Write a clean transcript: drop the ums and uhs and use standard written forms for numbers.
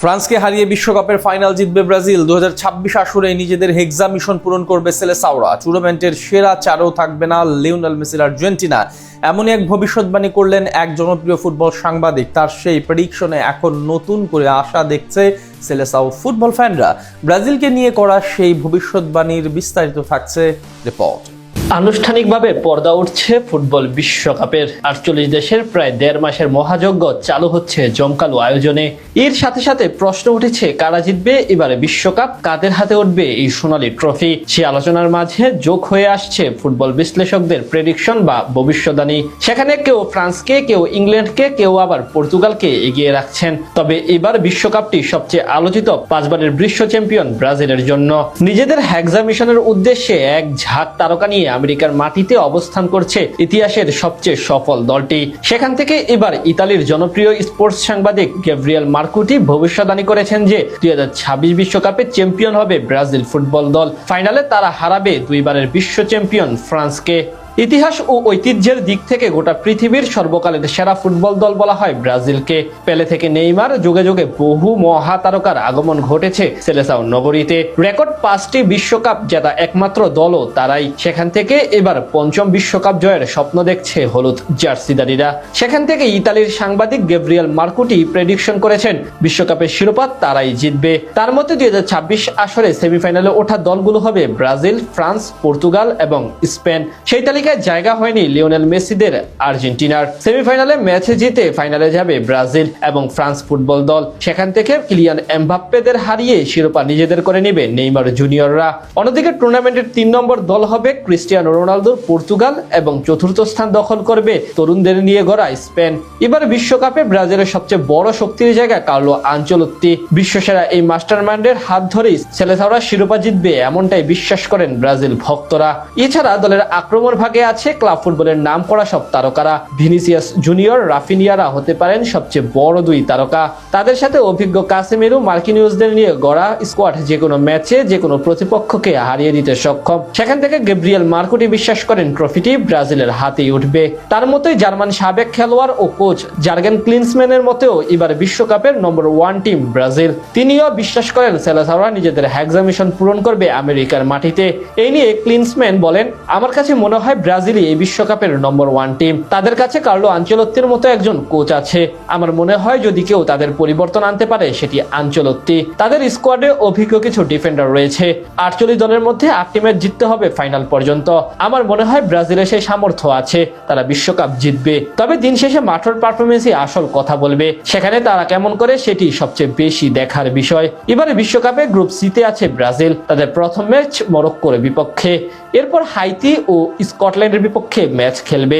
ফ্রান্সকে হারিয়ে বিশ্বকাপের ফাইনাল জিতবে ব্রাজিল। 2026 আসরে নিজেদের হেক্সা মিশন পূরণ করবে সেলেসাওরা। টুর্নামেন্টের সেরা চারও থাকবে না লিওনেল মেসির আর্জেন্টিনা। এমনই এক ভবিষ্যৎবাণী করলেন এক জনপ্রিয় ফুটবল সাংবাদিক। তার সেই প্রেডিকশনে এখন নতুন করে আশা দেখছে সেলেসাও ফুটবল ফ্যানরা। ব্রাজিলকে নিয়ে করা সেই ভবিষ্যৎবাণীর বিস্তারিত থাকছে রিপোর্ট। আনুষ্ঠানিকভাবে পর্দা উঠছে ফুটবল বিশ্বকাপের। 48 দেশের প্রায় 1.5 মাসের মহাযজ্ঞ চালু হচ্ছে জমকালো আয়োজনে। এর সাথে সাথে প্রশ্ন উঠেছে, কারা জিতবে এবারে বিশ্বকাপ, কাদের হাতে উঠবে এই সোনালী ট্রফি। সে আলোচনার মাঝে যোগ হয়ে আসছে ফুটবল বিশ্লেষকদের প্রেডিকশন বা ভবিষ্যদ্বাণী। সেখানে কেউ ফ্রান্সকে, কেউ ইংল্যান্ডকে, কেউ আবার পর্তুগালকে এগিয়ে রাখছেন। তবে এবার বিশ্বকাপটি সবচেয়ে আলোচিত 5 বারের বিশ্ব চ্যাম্পিয়ন ব্রাজিলের জন্য। নিজেদের হেক্সা মিশনের উদ্দেশ্যে এক ঝাঁক তারকা নিয়ে আমেরিকার মাটিতে অবস্থান করছে ইতিহাসের সবচেয়ে সফল দলটি। সেখান থেকে এবার ইতালির জনপ্রিয় স্পোর্টস সাংবাদিক গ্যাব্রিয়েল মার্কুটি ভবিষ্যদ্বাণী করেছেন যে 2026 বিশ্বকাপে চ্যাম্পিয়ন হবে ব্রাজিল ফুটবল দল। ফাইনালে তারা হারাবে 2 বারের বিশ্ব চ্যাম্পিয়ন ফ্রান্সকে। ইতিহাস ও ঐতিহ্যের দিক থেকে গোটা পৃথিবীর সর্বকালের সেরা ফুটবল দল বলা হয় ব্রাজিলকে। পেলে থেকে নেইমার, যুগে যুগে বহু মহাতারকার আগমন ঘটেছে সেলেসাও নগরীতে। রেকর্ড 5টি বিশ্বকাপ জেতা একমাত্র দলও তারাই। সেখান থেকে এবার 5ম বিশ্বকাপ জয়ের স্বপ্ন দেখছে হলুদ জার্সিদারিরা। সেখান থেকে ইতালির সাংবাদিক গ্যাব্রিয়েল মার্কুটি প্রেডিকশন করেছেন বিশ্বকাপের শিরোপা তারাই জিতবে। তার মধ্যে 2026 আসরে সেমিফাইনালে ওঠা দলগুলো হবে ব্রাজিল, ফ্রান্স, পর্তুগাল এবং স্পেন। সেই তালিকায় জায়গা হয়নি লিওনেল মেসিদের আর্জেন্টিনার। সেমিফাইনালে ম্যাচে জিতে ফাইনালে যাবে ব্রাজিল এবং ফ্রান্স ফুটবল দল। সেখান থেকে কিলিয়ান এমবাপ্পেদের হারিয়ে শিরোপা নিজেদের করে নেবে নেইমার জুনিয়ররা। অন্যদিকে টুর্নামেন্টের 3 নম্বর দল হবে ক্রিস্টিয়ানো রোনালদোর পর্তুগাল এবং 4র্থ স্থান দখল করবে তরুণদের নিয়ে গড়া স্পেন। এবার বিশ্বকাপে ব্রাজিলের সবচেয়ে বড় শক্তির জায়গা কার্লো আনচেলত্তি। বিশ্বসেরা এই মাস্টারমাইন্ডের হাত ধরেই সেলেসাওরা শিরোপা জিতবে, এমনটাই বিশ্বাস করেন ব্রাজিল ভক্তরা। এছাড়া দলের আক্রমণ ভাগে আছে ক্লাব ফুটবলের নাম করা সব তারকারা। ভিনিসিয়াস জুনিয়র, রাফিনিয়ারা হতে পারেন সবচেয়ে বড় 2 তারকা। তাদের সাথে অভিজ্ঞ কাসেমিরো, মার্কিনিউসদের নিয়ে গড়া স্কোয়াড যে কোনো ম্যাচে যে কোনো প্রতিপক্ষকে হারিয়ে দিতে সক্ষম। সেখান থেকে গ্যাব্রিয়েল মার্কুটি বিশ্বাস করেন ট্রফিটি ব্রাজিলের হাতেই উঠবে। তার মতোই জার্মান সাবেক খেলোয়াড় ও কোচ জার্গেন ক্লিন্সম্যানের মতেও এবার বিশ্বকাপের নম্বর 1 টিম ব্রাজিল। তিনিও বিশ্বাস করেন সেলেসাওরা নিজেদের হেক্সা মিশন পূরণ করবে আমেরিকার মাটিতে। এই নিয়ে ক্লিন্সম্যান বলেন, আমার কাছে মনে হয় ব্রাজিলই এই বিশ্বকাপের নম্বর 1 টিম। তাদের কাছে কার্লো আনচেলত্তির মতো একজন কোচ আছে। আমার মনে হয় যদি কেউ তাদের পরিবর্তন আনতে পারে সেটি আনচেলত্তি। তাদের স্কোয়াডে অভিজ্ঞ কিছু ডিফেন্ডার রয়েছে। 48 দলের মধ্যে 8টি ম্যাচ জিততে হবে ফাইনাল পর্যন্ত। আমার মনে হয় ব্রাজিলের সেই সামর্থ্য আছে, তারা বিশ্বকাপ জিতবে। তবে দিন শেষে মাঠের পারফরমেন্সই আসল কথা বলবে। সেখানে তারা কেমন করে সেটি সবচেয়ে বেশি দেখার বিষয়। এবারে বিশ্বকাপে গ্রুপ সিতে আছে ব্রাজিল। তাদের প্রথম ম্যাচ মরক্কোর বিপক্ষে, এরপর হাইতি ও স্কটল্যান্ডের বিপক্ষে ম্যাচ খেলবে।